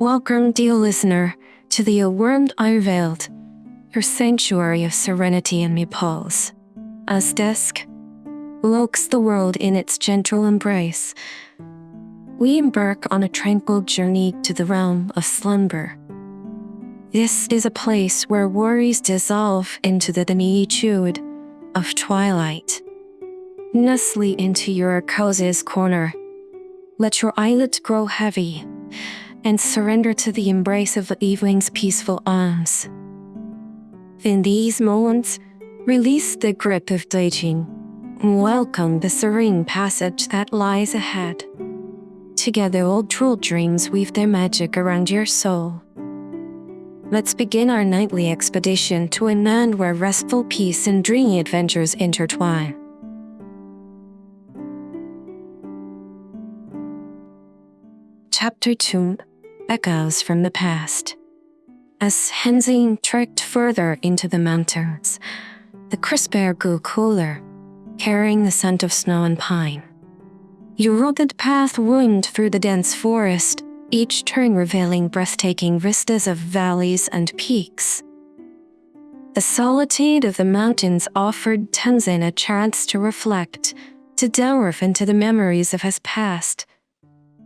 Welcome, dear listener, to the Unveiled, your sanctuary of serenity and repose. As dusk looks the world in its gentle embrace, we embark on a tranquil journey to the realm of slumber. This is a place where worries dissolve into the quietude of twilight. Nestle into your coziest corner. Let your eyelids grow heavy and surrender to the embrace of the evening's peaceful arms. In these moments, release the grip of daydream and welcome the serene passage that lies ahead. Together, old true dreams weave their magic around your soul. Let's begin our nightly expedition to a land where restful peace and dreamy adventures intertwine. Chapter 2: Echoes from the Past. As Tenzin trekked further into the mountains, the crisp air grew cooler, carrying the scent of snow and pine. Your rugged path wound through the dense forest, each turn revealing breathtaking vistas of valleys and peaks. The solitude of the mountains offered Tenzin a chance to reflect, to delve into the memories of his past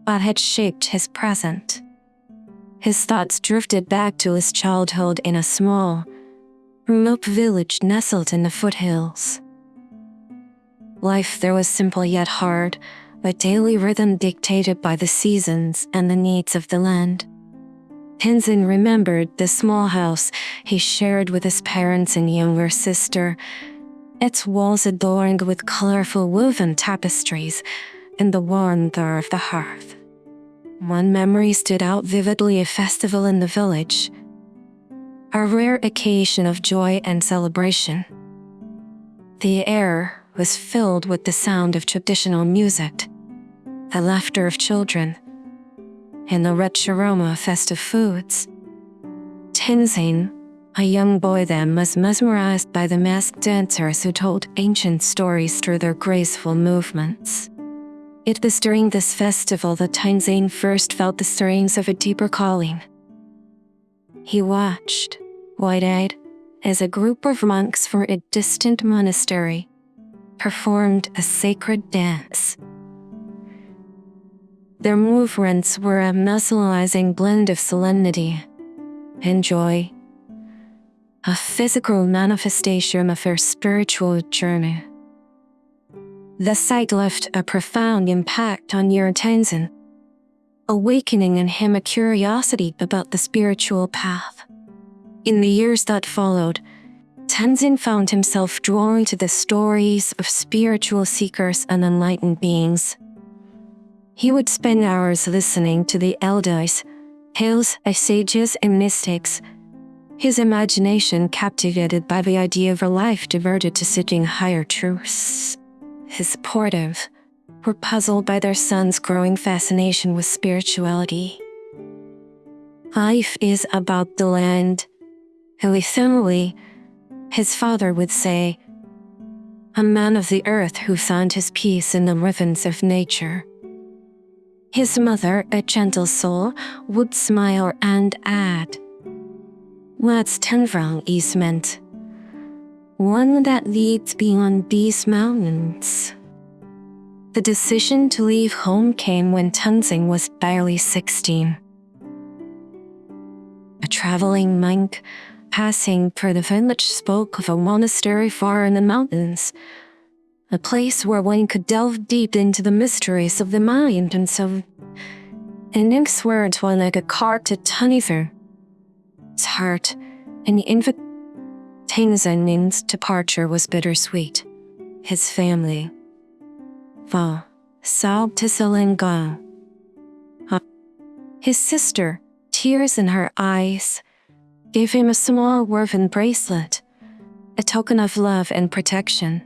that had shaped his present. His thoughts drifted back to his childhood in a small, remote village nestled in the foothills. Life there was simple yet hard, a daily rhythm dictated by the seasons and the needs of the land. Tenzin remembered the small house he shared with his parents and younger sister, its walls adorned with colorful woven tapestries and the warmth of the hearth. One memory stood out vividly: a festival in the village, a rare occasion of joy and celebration. The air was filled with the sound of traditional music, the laughter of children, and the rich aroma of festive foods. Tenzin, a young boy then, was mesmerized by the masked dancers who told ancient stories through their graceful movements. It was during this festival that Tenzin first felt the stirrings of a deeper calling. He watched, wide-eyed, as a group of monks from a distant monastery performed a sacred dance. Their movements were a mesmerizing blend of solemnity and joy, a physical manifestation of their spiritual journey. The sight left a profound impact on Tenzin, awakening in him a curiosity about the spiritual path. In the years that followed, Tenzin found himself drawn to the stories of spiritual seekers and enlightened beings. He would spend hours listening to the elders, tales of sages and mystics, his imagination captivated by the idea of a life devoted to seeking higher truths. His supportive were puzzled by their son's growing fascination with spirituality. Life is about the land, ephemerally, his father would say, a man of the earth who found his peace in the rhythms of nature. His mother, a gentle soul, would smile and add, what's Tenvrang is meant? One that leads beyond these mountains. The decision to leave home came when Tenzin was barely 16. A traveling monk passing through the village spoke of a monastery far in the mountains, a place where one could delve deep into the mysteries of the mind and so, and next words were like a cart to Tenzin. His heart and the Tenzin's departure was bittersweet. His family, sobbed to Selenga. His sister, tears in her eyes, gave him a small woven bracelet, a token of love and protection.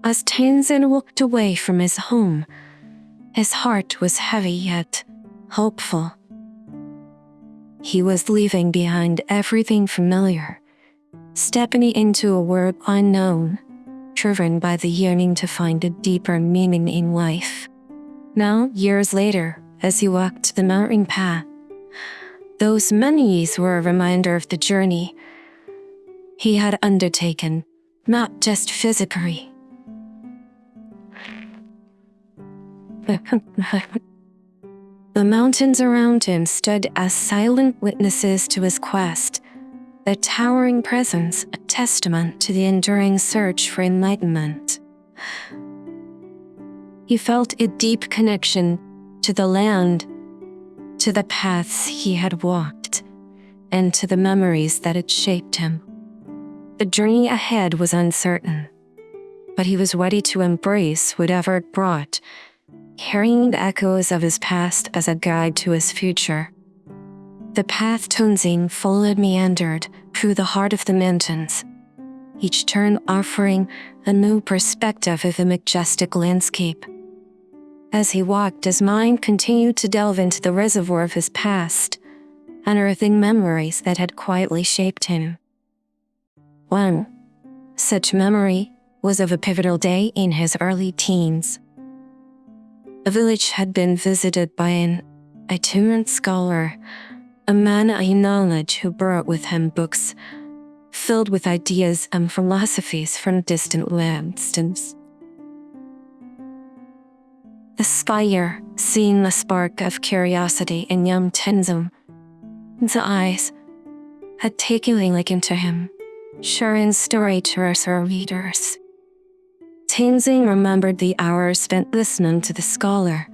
As Tenzin walked away from his home, his heart was heavy yet hopeful. He was leaving behind everything familiar, stepping into a world unknown, driven by the yearning to find a deeper meaning in life. Now, years later, as he walked the mountain path, Those memories were a reminder of the journey he had undertaken, not just physically. The mountains around him stood as silent witnesses to his quest, their towering presence a testament to the enduring search for enlightenment. He felt a deep connection to the land, to the paths he had walked, and to the memories that had shaped him. The journey ahead was uncertain, but he was ready to embrace whatever it brought, carrying the echoes of his past as a guide to his future. The path Tenzin followed meandered through the heart of the mountains, each turn offering a new perspective of the majestic landscape. As he walked, his mind continued to delve into the reservoir of his past, unearthing memories that had quietly shaped him. One such memory was of a pivotal day in his early teens. The village had been visited by an itinerant scholar, a man of knowledge who brought with him books filled with ideas and philosophies from distant lands. The spire, seeing the spark of curiosity in young Tenzin's eyes, had taken a liking to him, sharing story to her readers. Tenzin remembered the hours spent listening to the scholar,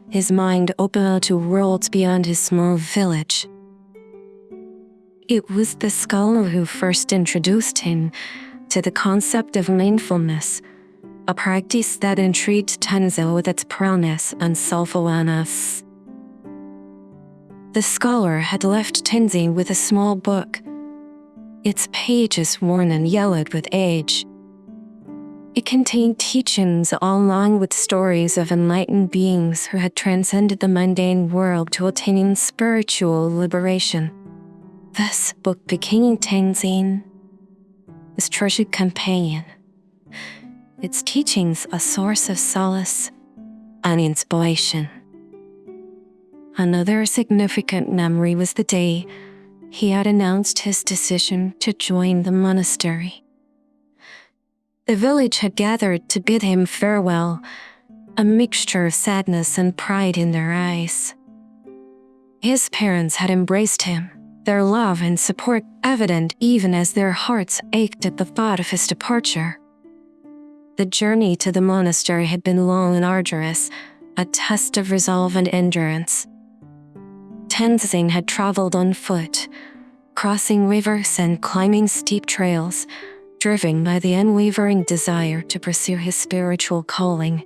his mind open to worlds beyond his small village. It was the scholar who first introduced him to the concept of mindfulness, a practice that intrigued Tenzin with its promise and self-awareness. The scholar had left Tenzin with a small book, its pages worn and yellowed with age. It contained teachings along with stories of enlightened beings who had transcended the mundane world to attain spiritual liberation. This book became Tenzin, his treasured companion, its teachings a source of solace and inspiration. Another significant memory was the day he had announced his decision to join the monastery. The village had gathered to bid him farewell, a mixture of sadness and pride in their eyes. His parents had embraced him, their love and support evident even as their hearts ached at the thought of his departure. The journey to the monastery had been long and arduous, a test of resolve and endurance. Tenzin had traveled on foot, crossing rivers and climbing steep trails, driven by the unwavering desire to pursue his spiritual calling.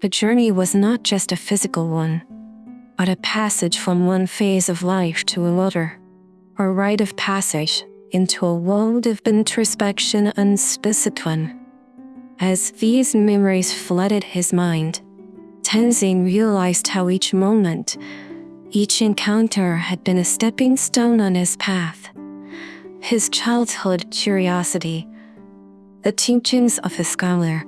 The journey was not just a physical one, but a passage from one phase of life to another, a rite of passage into a world of introspection and discipline. As these memories flooded his mind, Tenzin realized how each moment, each encounter had been a stepping stone on his path. His childhood curiosity, the teachings of his scholar,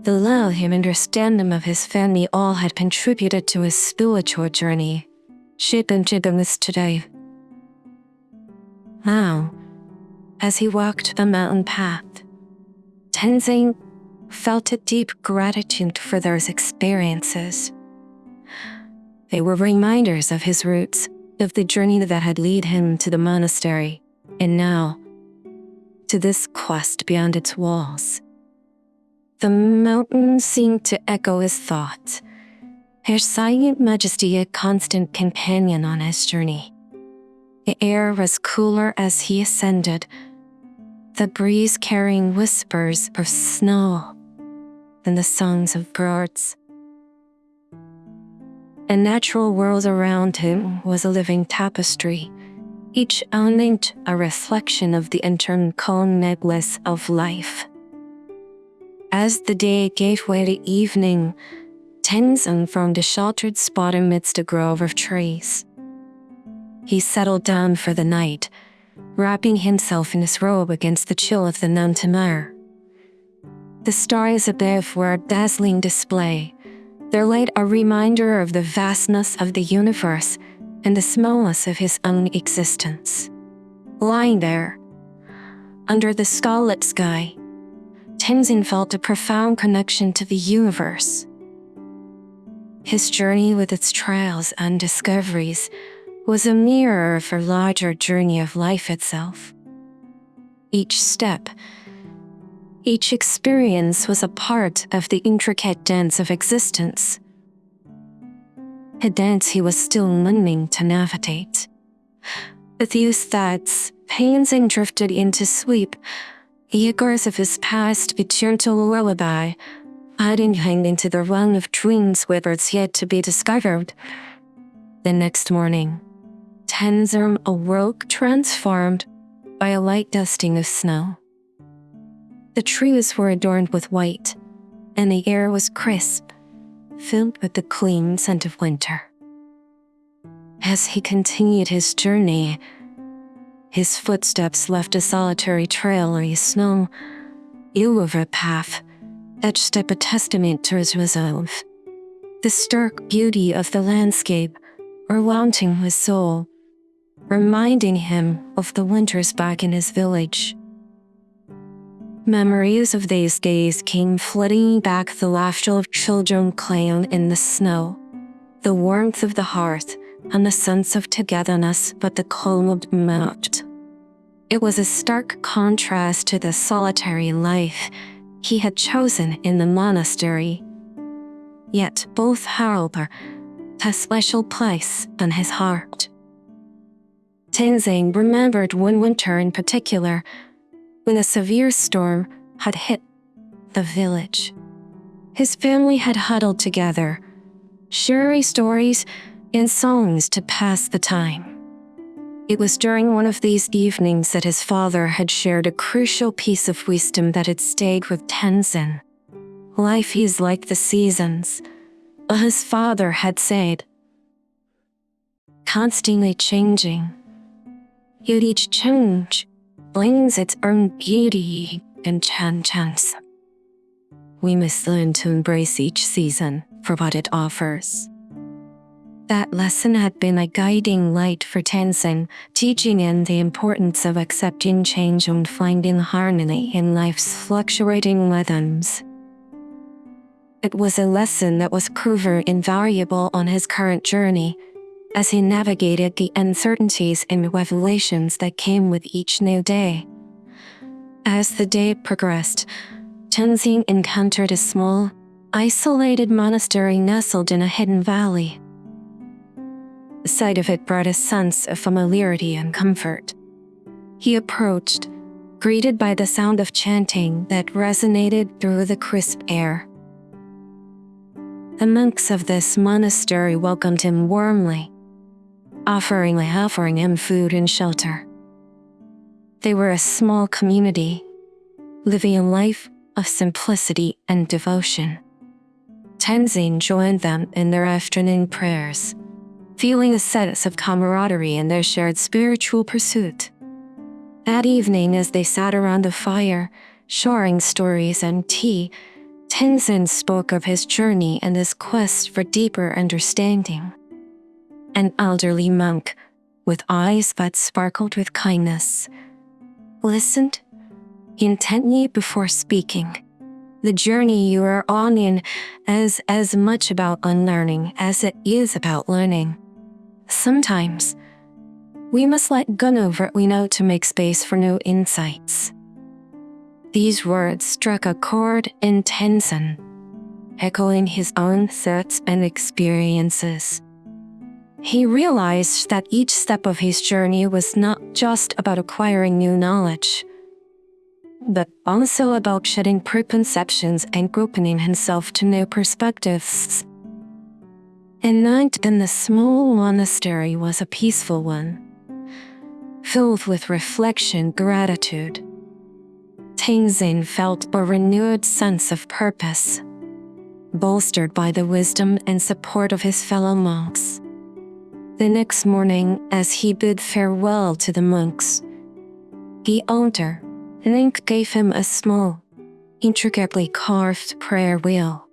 the love and understanding of his family all had contributed to his spiritual journey, shaping his today. Now, as he walked the mountain path, Tenzin felt a deep gratitude for those experiences. They were reminders of his roots, of the journey that had led him to the monastery, and now, to this quest beyond its walls. The mountain seemed to echo his thoughts, her silent majesty a constant companion on his journey. The air was cooler as he ascended, the breeze carrying whispers of snow and the songs of birds. The natural world around him was a living tapestry, each element a reflection of the internal necklace of life. As the day gave way to evening, Tenzin found a sheltered spot amidst a grove of trees. He settled down for the night, wrapping himself in his robe against the chill of the mountain air. The stars above were a dazzling display, their light a reminder of the vastness of the universe and the smallness of his own existence. Lying there, under the starlit sky, Tenzin felt a profound connection to the universe. His journey with its trials and discoveries was a mirror of a larger journey of life itself. Each step, each experience was a part of the intricate dance of existence, a dance he was still learning to navigate. With these thoughts, Tenzin drifted into sleep, the echoes of his past a gentle lullaby, adding him into the realm of dreams with words yet to be discovered. The next morning, Tenzin awoke transformed by a light dusting of snow. The trees were adorned with white, and the air was crisp, filled with the clean scent of winter. As he continued his journey, his footsteps left a solitary trail in the snow, over a path, etched up a testament to his resolve. The stark beauty of the landscape overwhelming his soul, reminding him of the winters back in his village. Memories of these days came flooding back, the laughter of children playing in the snow, the warmth of the hearth, and the sense of togetherness but the calm of the moment. It was a stark contrast to the solitary life he had chosen in the monastery. Yet both held a special place in his heart. Tenzin remembered one winter in particular, when a severe storm had hit the village. His family had huddled together, sharing stories and songs to pass the time. It was during one of these evenings that his father had shared a crucial piece of wisdom that had stayed with Tenzin. Life is like the seasons, his father had said, constantly changing. Yet each change brings its own beauty and chance. We must learn to embrace each season for what it offers. That lesson had been a guiding light for Tenzin, teaching him the importance of accepting change and finding harmony in life's fluctuating rhythms. It was a lesson that was proven invaluable on his current journey, as he navigated the uncertainties and revelations that came with each new day. As the day progressed, Tenzin encountered a small, isolated monastery nestled in a hidden valley. The sight of it brought a sense of familiarity and comfort. He approached, greeted by the sound of chanting that resonated through the crisp air. The monks of this monastery welcomed him warmly, offering him food and shelter. They were a small community, living a life of simplicity and devotion. Tenzin joined them in their afternoon prayers, feeling a sense of camaraderie in their shared spiritual pursuit. That evening, as they sat around the fire, sharing stories and tea, Tenzin spoke of his journey and his quest for deeper understanding. An elderly monk, with eyes that sparkled with kindness, listened intently before speaking. The journey you are on is as much about unlearning as it is about learning. Sometimes, we must let go of what we know to make space for new insights. These words struck a chord in Tenzin, echoing his own thoughts and experiences. He realized that each step of his journey was not just about acquiring new knowledge, but also about shedding preconceptions and opening himself to new perspectives. And night in the small monastery was a peaceful one, filled with reflection and gratitude. Tenzin felt a renewed sense of purpose, bolstered by the wisdom and support of his fellow monks. The next morning, as he bid farewell to the monks, the elder monk gave him a small, intricately carved prayer wheel.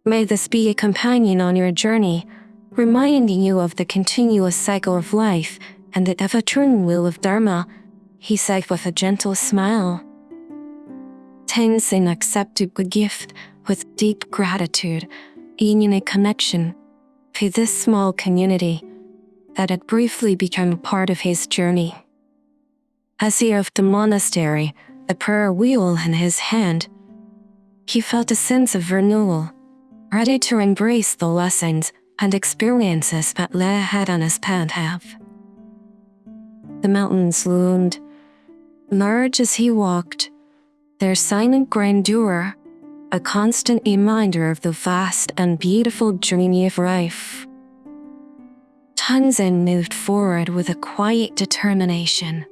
May this be a companion on your journey, reminding you of the continuous cycle of life and the ever-turning wheel of Dharma, he said with a gentle smile. Tenzin accepted the gift with deep gratitude, a unique connection to this small community that had briefly become a part of his journey. As he left the monastery, a prayer wheel in his hand, he felt a sense of renewal, ready to embrace the lessons and experiences that lay ahead on his path. The mountains loomed large as he walked, their silent grandeur a constant reminder of the vast and beautiful journey of life. Tenzin moved forward with a quiet determination,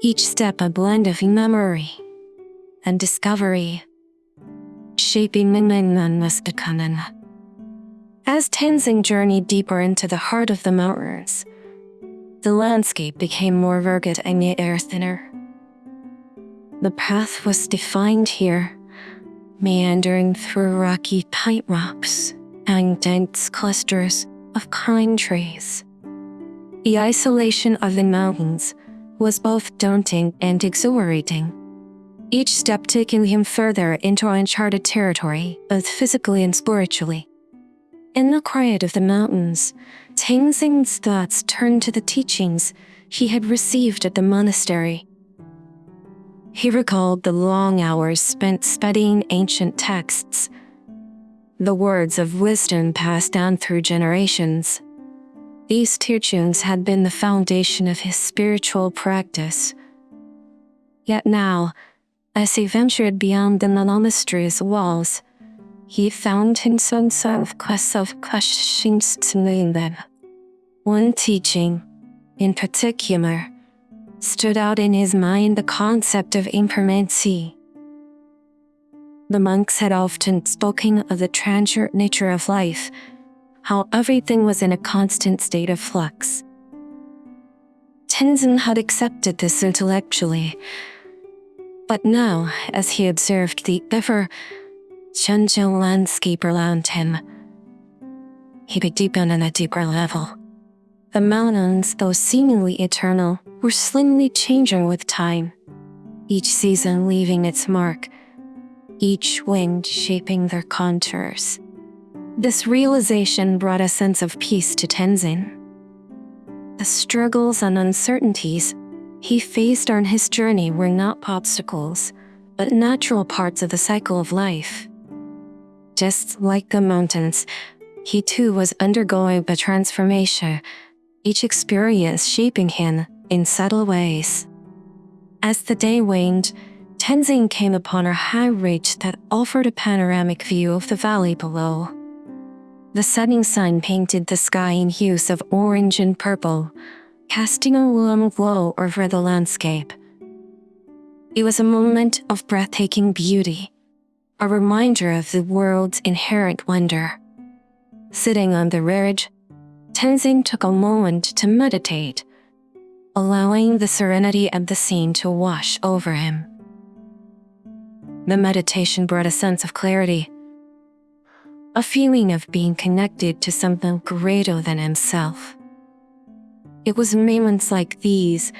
each step a blend of memory and discovery, shaping Enlightenment becoming. As Tenzin journeyed deeper into the heart of the mountains, the landscape became more rugged and yet thinner. The path was defined here, meandering through rocky pine rocks and dense clusters of pine trees. The isolation of the mountains was both daunting and exhilarating, each step taking him further into uncharted territory, both physically and spiritually. In the quiet of the mountains, Tenzin's thoughts turned to the teachings he had received at the monastery. He recalled the long hours spent studying ancient texts, the words of wisdom passed down through generations. These teachings had been the foundation of his spiritual practice. Yet now, as he ventured beyond the monastery's walls, he found himself questioning them. One teaching, in particular, stood out in his mind: the concept of impermanency. The monks had often spoken of the transient nature of life, how everything was in a constant state of flux. Tenzin had accepted this intellectually, but now, as he observed the ever-changing landscape around him, he could deepen on a deeper level. The mountains, though seemingly eternal, were slimly changing with time, each season leaving its mark, each wind shaping their contours. This realization brought a sense of peace to Tenzin. The struggles and uncertainties he faced on his journey were not obstacles, but natural parts of the cycle of life. Just like the mountains, he too was undergoing a transformation, each experience shaping him in subtle ways. As the day waned, Tenzin came upon a high ridge that offered a panoramic view of the valley below. The setting sun painted the sky in hues of orange and purple, casting a warm glow over the landscape. It was a moment of breathtaking beauty, a reminder of the world's inherent wonder. Sitting on the ridge, Tenzin took a moment to meditate, allowing the serenity of the scene to wash over him. The meditation brought a sense of clarity, a feeling of being connected to something greater than himself. It was moments like these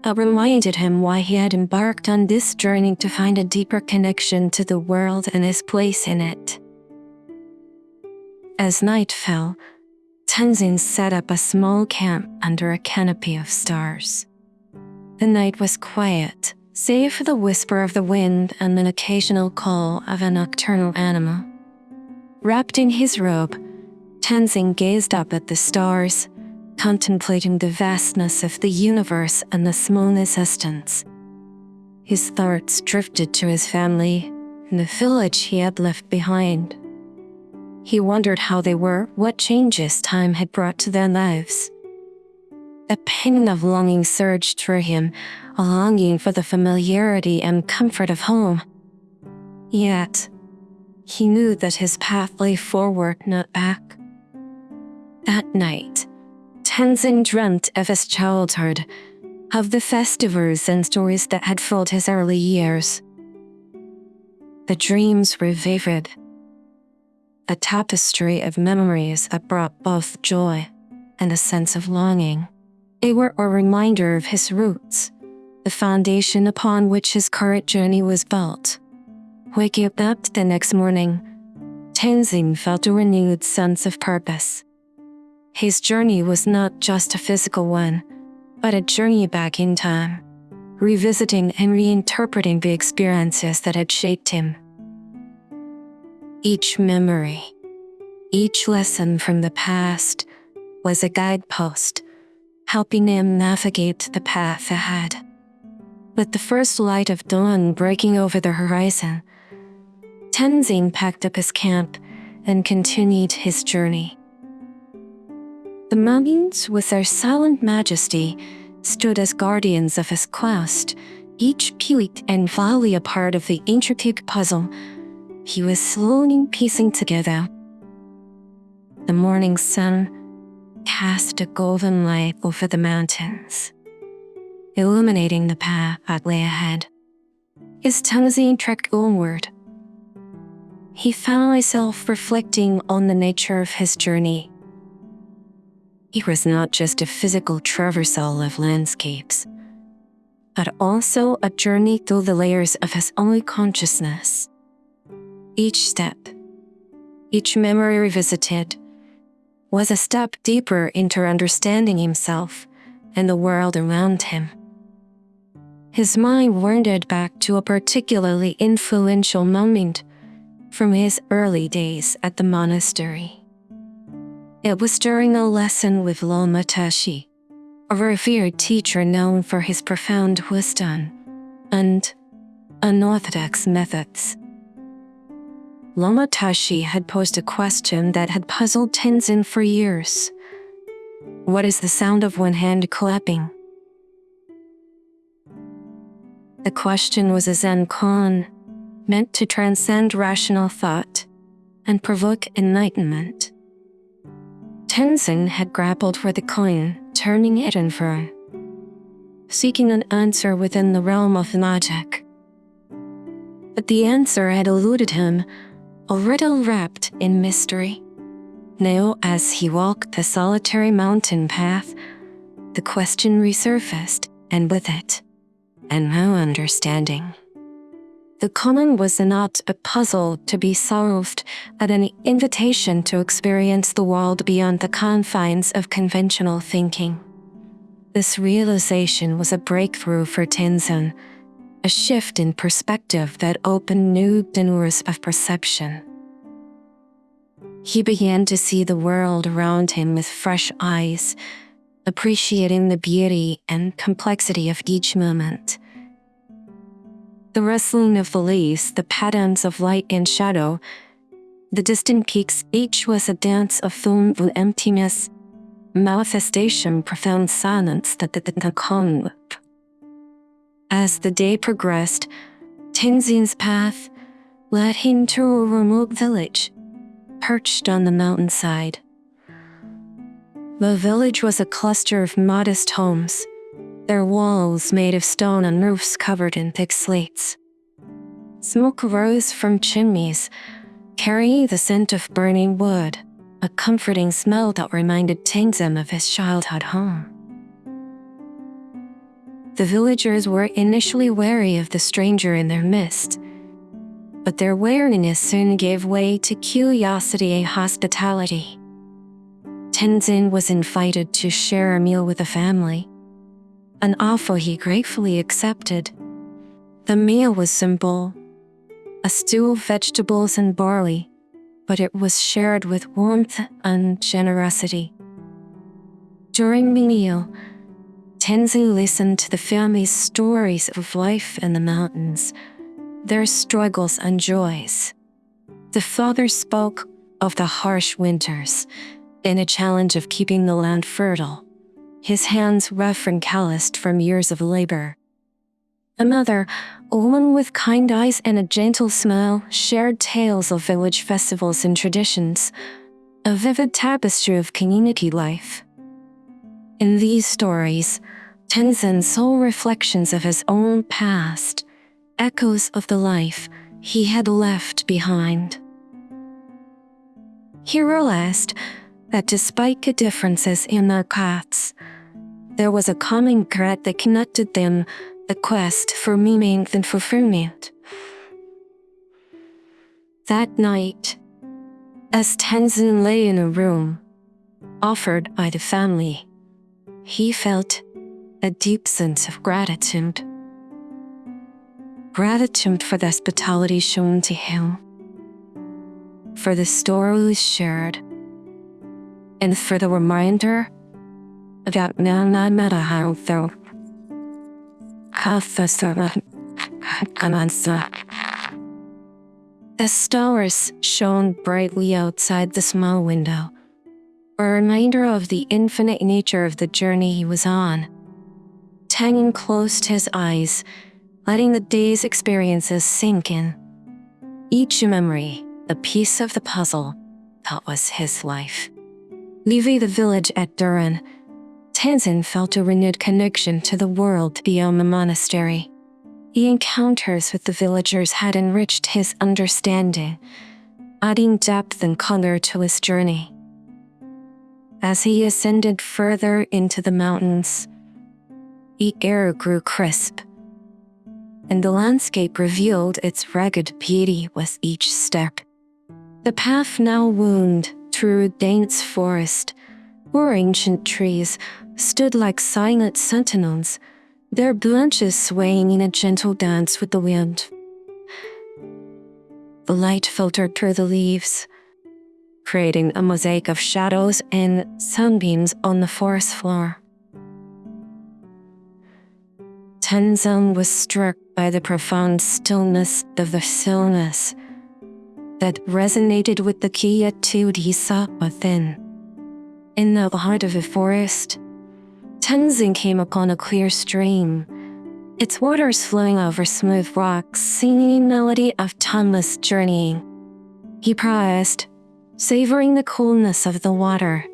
that reminded him why he had embarked on this journey, to find a deeper connection to the world and his place in it. As night fell, Tenzin set up a small camp under a canopy of stars. The night was quiet, save for the whisper of the wind and an occasional call of a nocturnal animal. Wrapped in his robe, Tenzin gazed up at the stars, contemplating the vastness of the universe and the smallness of distance. His thoughts drifted to his family and the village he had left behind. He wondered how they were, what changes time had brought to their lives. A pang of longing surged through him, a longing for the familiarity and comfort of home. Yet, he knew that his path lay forward, not back. That night, Tenzin dreamt of his childhood, of the festivals and stories that had filled his early years. The dreams were vivid, a tapestry of memories that brought both joy and a sense of longing. They were a reminder of his roots, the foundation upon which his current journey was built. Waking up the next morning, Tenzin felt a renewed sense of purpose. His journey was not just a physical one, but a journey back in time, revisiting and reinterpreting the experiences that had shaped him. Each memory, each lesson from the past was a guidepost, helping him navigate the path ahead. With the first light of dawn breaking over the horizon, Tenzin packed up his camp and continued his journey. The mountains, with their silent majesty, stood as guardians of his quest, each peak and valley a part of the intricate puzzle he was slowly piecing together. The morning sun cast a golden light over the mountains, illuminating the path that lay ahead. As Tenzin trekked onward, he found himself reflecting on the nature of his journey. It was not just a physical traversal of landscapes, but also a journey through the layers of his own consciousness. Each step, each memory revisited, was a step deeper into understanding himself and the world around him. His mind wandered back to a particularly influential moment from his early days at the monastery. It was during a lesson with Lama Tashi, a revered teacher known for his profound wisdom and unorthodox methods. Lama Tashi had posed a question that had puzzled Tenzin for years. What is the sound of one hand clapping? The question was a Zen koan, meant to transcend rational thought and provoke enlightenment. Tenzin had grappled for the coin, turning it inward, seeking an answer within the realm of logic. But the answer had eluded him, a riddle wrapped in mystery. Now, as he walked the solitary mountain path, the question resurfaced, and with it, a new understanding. The koan was not a puzzle to be solved, but an invitation to experience the world beyond the confines of conventional thinking. This realization was a breakthrough for Tenzin, a shift in perspective that opened new doors of perception. He began to see the world around him with fresh eyes, appreciating the beauty and complexity of each moment. The rustling of the leaves, the patterns of light and shadow, the distant peaks, each was a dance of form and emptiness, manifestation, profound silence that the calm. As the day progressed, Tenzin's path led him to a remote village, perched on the mountainside. The village was a cluster of modest homes, their walls made of stone and roofs covered in thick slates. Smoke rose from chimneys, carrying the scent of burning wood, a comforting smell that reminded Tenzin of his childhood home. The villagers were initially wary of the stranger in their midst, but their wariness soon gave way to curiosity and hospitality. Tenzin was invited to share a meal with the family, an offer he gratefully accepted. The meal was simple, a stew of vegetables and barley, but it was shared with warmth and generosity. During the meal, Tenzin listened to the family's stories of life in the mountains, their struggles and joys. The father spoke of the harsh winters and a challenge of keeping the land fertile, his hands rough and calloused from years of labor. The mother, a woman with kind eyes and a gentle smile, shared tales of village festivals and traditions, a vivid tapestry of community life. In these stories, Tenzin saw reflections of his own past, echoes of the life he had left behind. He realized that despite the differences in their paths, there was a common thread that connected them, the quest for meaning and fulfillment. That night, as Tenzin lay in a room offered by the family, he felt a deep sense of gratitude. Gratitude for the hospitality shown to him, for the stories shared, and for the reminder that no matter how though. The stars shone brightly outside the small window, a reminder of the infinite nature of the journey he was on. Tenzin closed his eyes, letting the day's experiences sink in. Each memory, a piece of the puzzle, that was his life. Leaving the village at Duran, Tenzin felt a renewed connection to the world beyond the monastery. The encounters with the villagers had enriched his understanding, adding depth and color to his journey. As he ascended further into the mountains, the air grew crisp, and the landscape revealed its rugged beauty with each step. The path now wound through a dense forest, where ancient trees stood like silent sentinels, their branches swaying in a gentle dance with the wind. The light filtered through the leaves, creating a mosaic of shadows and sunbeams on the forest floor. Tenzin was struck by the profound stillness of the stillness that resonated with the quietude he saw within. In the heart of the forest, Tenzin came upon a clear stream, its waters flowing over smooth rocks, singing a melody of timeless journeying. He paused, savoring the coolness of the water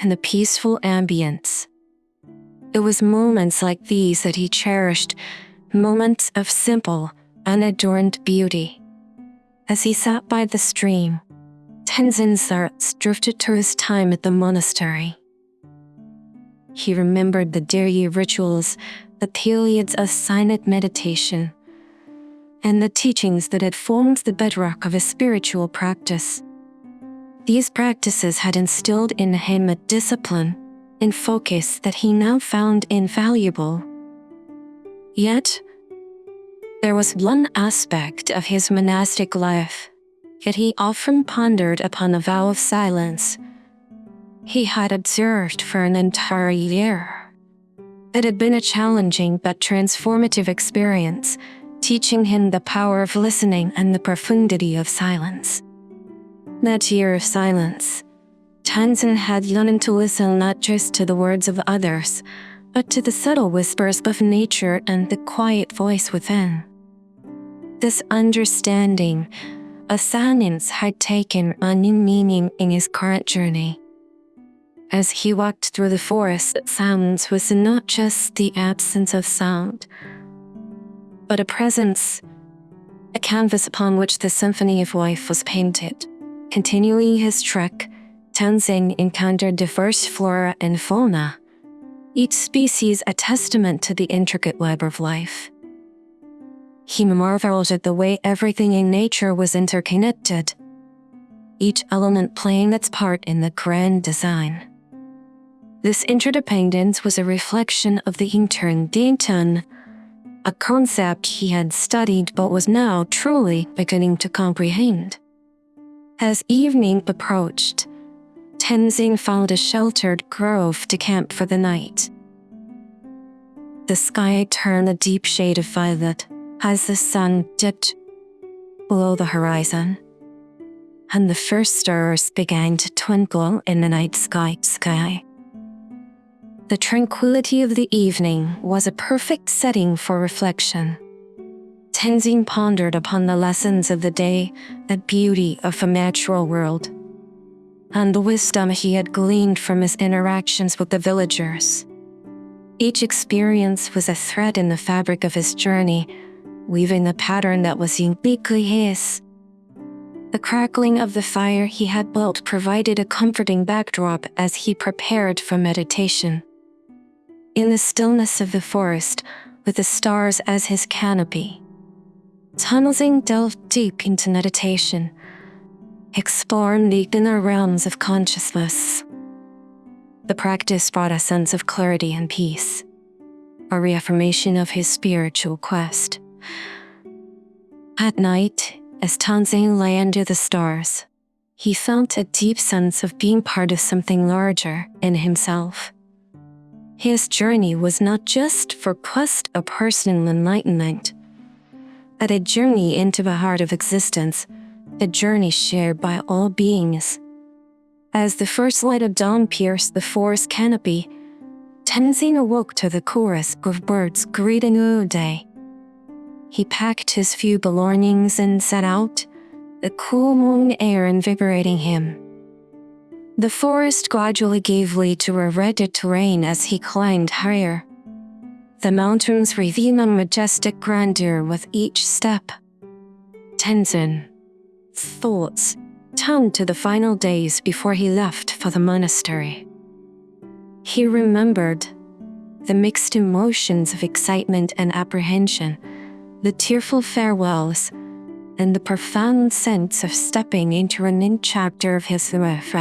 and the peaceful ambience. It was moments like these that he cherished, moments of simple, unadorned beauty. As he sat by the stream, Tenzin's thoughts drifted to his time at the monastery. He remembered the daily rituals, the periods of silent meditation, and the teachings that had formed the bedrock of his spiritual practice. These practices had instilled in him a discipline and focus that he now found invaluable. Yet, there was one aspect of his monastic life that he often pondered upon a vow of silence he had observed for an entire year. It had been a challenging but transformative experience, teaching him the power of listening and the profundity of silence. That year of silence, Tenzin had learned to listen not just to the words of others, but to the subtle whispers of nature and the quiet voice within. This understanding of silence had taken on new meaning in his current journey. As he walked through the forest, silence was not just the absence of sound, but a presence, a canvas upon which the symphony of life was painted. Continuing his trek, Tenzin encountered diverse flora and fauna, each species a testament to the intricate web of life. He marveled at the way everything in nature was interconnected, each element playing its part in the grand design. This interdependence was a reflection of the Enlightenment, a concept he had studied but was now truly beginning to comprehend. As evening approached, Tenzin found a sheltered grove to camp for the night. The sky turned a deep shade of violet as the sun dipped below the horizon, and the first stars began to twinkle in the night sky. The tranquility of the evening was a perfect setting for reflection. Tenzin pondered upon the lessons of the day, the beauty of the natural world, and the wisdom he had gleaned from his interactions with the villagers. Each experience was a thread in the fabric of his journey, weaving a pattern that was uniquely his. The crackling of the fire he had built provided a comforting backdrop as he prepared for meditation. In the stillness of the forest, with the stars as his canopy, Tenzin delved deep into meditation, exploring the inner realms of consciousness. The practice brought a sense of clarity and peace, a reaffirmation of his spiritual quest. At night, as Tenzin lay under the stars, he felt a deep sense of being part of something larger in himself. His journey was not just for quest of personal enlightenment, but a journey into the heart of existence, a journey shared by all beings. As the first light of dawn pierced the forest canopy, Tenzin awoke to the chorus of birds greeting a new day. He packed his few belongings and set out, the cool morning air invigorating him. The forest gradually gave way to a rugged terrain as he climbed higher, the mountains revealing a majestic grandeur with each step. Tenzin thoughts turned to the final days before he left for the monastery. He remembered the mixed emotions of excitement and apprehension, the tearful farewells, and the profound sense of stepping into a new chapter of his life.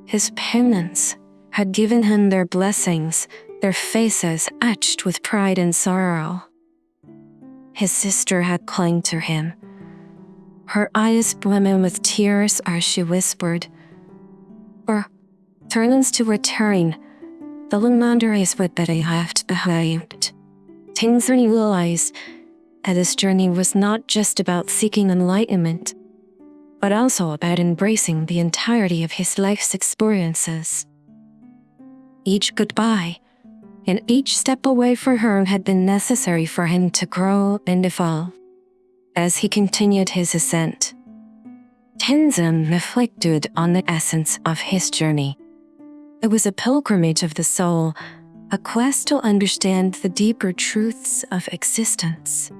His parents had given him their blessings, their faces etched with pride and sorrow. His sister had clung to him, her eyes brimming with tears as she whispered, "For turns to return, the remainder is what I left behind." Tenzin realized that his journey was not just about seeking enlightenment, but also about embracing the entirety of his life's experiences. Each goodbye and each step away from her had been necessary for him to grow and evolve. As he continued his ascent, Tenzin reflected on the essence of his journey. It was a pilgrimage of the soul, a quest to understand the deeper truths of existence.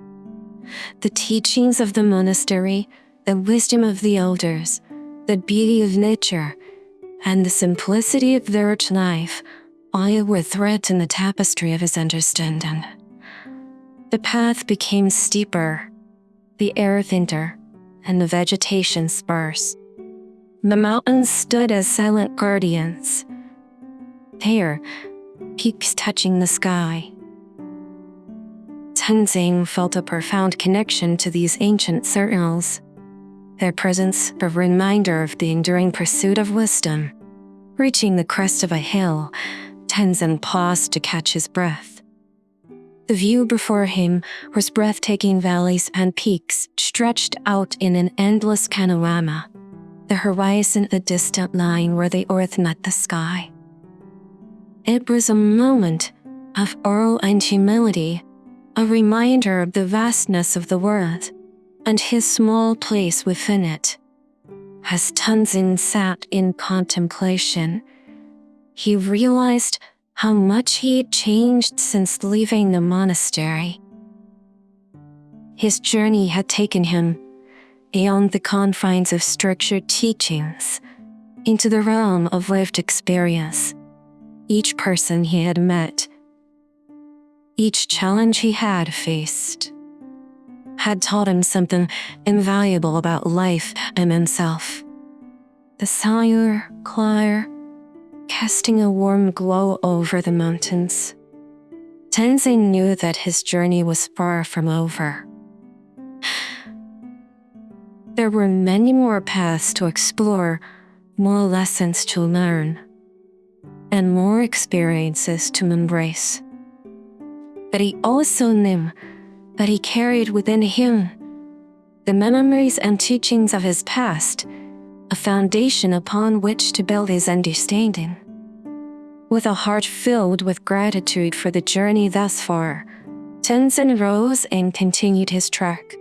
The teachings of the monastery, the wisdom of the elders, the beauty of nature, and the simplicity of their life all were threads in the tapestry of his understanding. The path became steeper, the air thinner, and the vegetation sparse. The mountains stood as silent guardians, their peaks touching the sky. Tenzin felt a profound connection to these ancient sentinels, their presence a reminder of the enduring pursuit of wisdom. Reaching the crest of a hill, Tenzin paused to catch his breath. The view before him was breathtaking valleys and peaks stretched out in an endless panorama, the horizon a distant line where the earth met the sky. It was a moment of awe and humility, a reminder of the vastness of the world and his small place within it. As Tenzin sat in contemplation, he realized how much he had changed since leaving the monastery. His journey had taken him beyond the confines of structured teachings into the realm of lived experience. Each person he had met, each challenge he had faced, had taught him something invaluable about life and himself. The solar clear, casting a warm glow over the mountains. Tenzin knew that his journey was far from over. There were many more paths to explore, more lessons to learn, and more experiences to embrace. But he also knew that he carried within him the memories and teachings of his past, a foundation upon which to build his understanding. With a heart filled with gratitude for the journey thus far, Tenzin rose and continued his trek.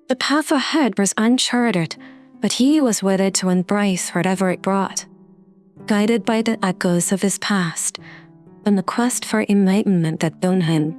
The path ahead was uncharted, but he was ready to embrace whatever it brought. Guided by the echoes of his past and the quest for enlightenment that bound him,